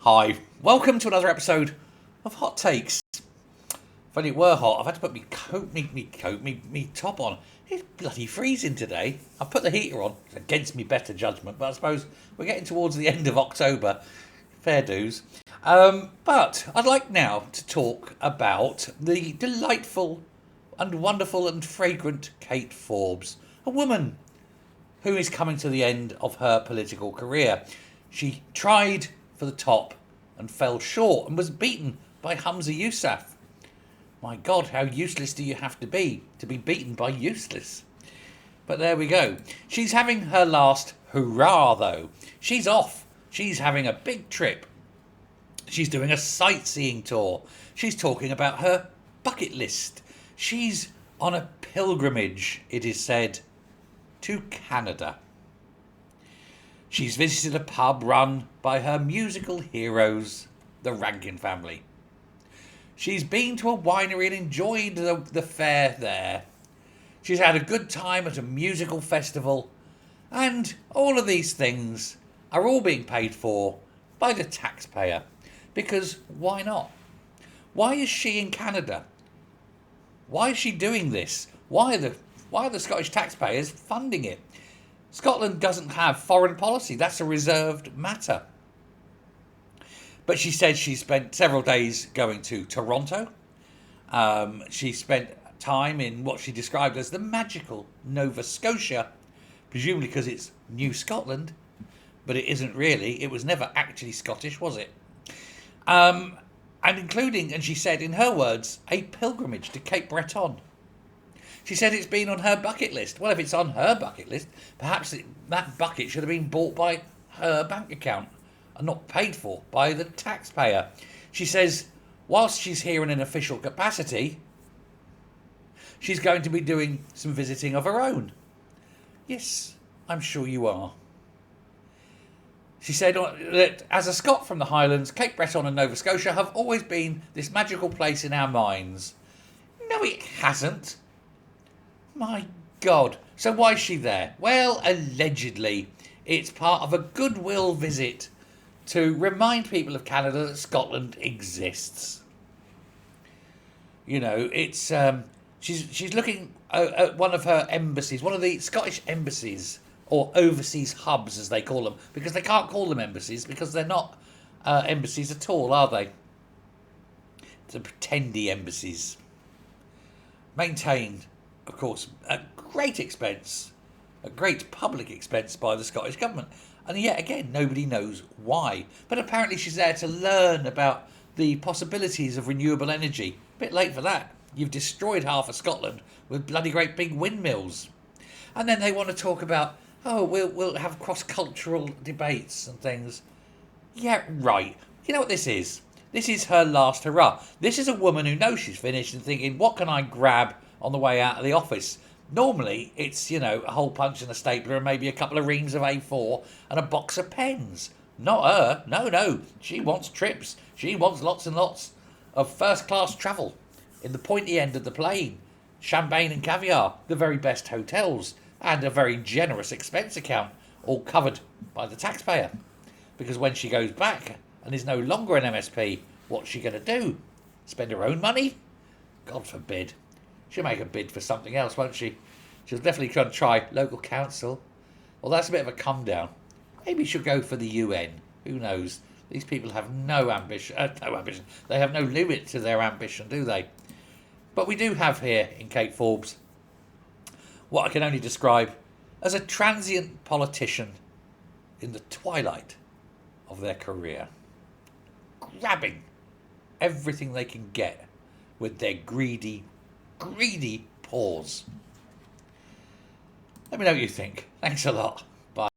Hi, welcome to another episode of Hot Takes. If only it were hot, I've had to put me top on. It's bloody freezing today. I've put the heater on, it's against me better judgment, but I suppose we're getting towards the end of October. Fair dues. But I'd like now to talk about the delightful and wonderful and fragrant Kate Forbes, a woman who is coming to the end of her political career. She tried for the top and fell short and was beaten by Humza Yousaf. My God, how useless do you have to be beaten by useless? But there we go. She's having her last hurrah, though. She's off. She's having a big trip. She's doing a sightseeing tour. She's talking about her bucket list. She's on a pilgrimage, it is said, to Canada. She's visited a pub run by her musical heroes, the Rankin family. She's been to a winery and enjoyed the fare there. She's had a good time at a musical festival. And all of these things are all being paid for by the taxpayer. Because why not? Why is she in Canada? Why is she doing this? Why are the Scottish taxpayers funding it? Scotland doesn't have foreign policy. That's a reserved matter. But she said she spent several days going to Toronto. She spent time in what she described as the magical Nova Scotia, presumably because it's New Scotland, but it isn't really. It was never actually Scottish, was it? And she said, in her words, a pilgrimage to Cape Breton. She said it's been on her bucket list. Well, if it's on her bucket list, perhaps that bucket should have been bought by her bank account and not paid for by the taxpayer. She says, whilst she's here in an official capacity, she's going to be doing some visiting of her own. Yes, I'm sure you are. She said that as a Scot from the Highlands, Cape Breton and Nova Scotia have always been this magical place in our minds. No, it hasn't. My God. So why is she there? Well, allegedly, it's part of a goodwill visit to remind people of Canada that Scotland exists. You know, it's she's looking at one of her embassies, one of the Scottish embassies, or overseas hubs as they call them, because they can't call them embassies because they're not embassies at all, are they? It's a pretendy embassies. Maintained, of course, at great expense, at great public expense by the Scottish government. And yet again, nobody knows why. But apparently she's there to learn about the possibilities of renewable energy. A bit late for that. You've destroyed half of Scotland with bloody great big windmills. And then they want to talk about, we'll have cross-cultural debates and things. Yeah, right. You know what this is? This is her last hurrah. This is a woman who knows she's finished and thinking, what can I grab on the way out of the office? Normally, it's, a hole punch and a stapler and maybe a couple of reams of A4 and a box of pens. Not her. No. She wants trips. She wants lots and lots of first-class travel in the pointy end of the plane. Champagne and caviar, the very best hotels, and a very generous expense account, all covered by the taxpayer. Because when she goes back and is no longer an MSP, what's she going to do? Spend her own money? God forbid. She'll make a bid for something else, won't she? She'll definitely try local council. Well, that's a bit of a come down. Maybe she'll go for the UN. Who knows? These people have no ambition. They have no limit to their ambition, do they? But we do have here in Kate Forbes what I can only describe as a transient politician in the twilight of their career, grabbing everything they can get with their greedy paws. Let me know what you think. Thanks a lot.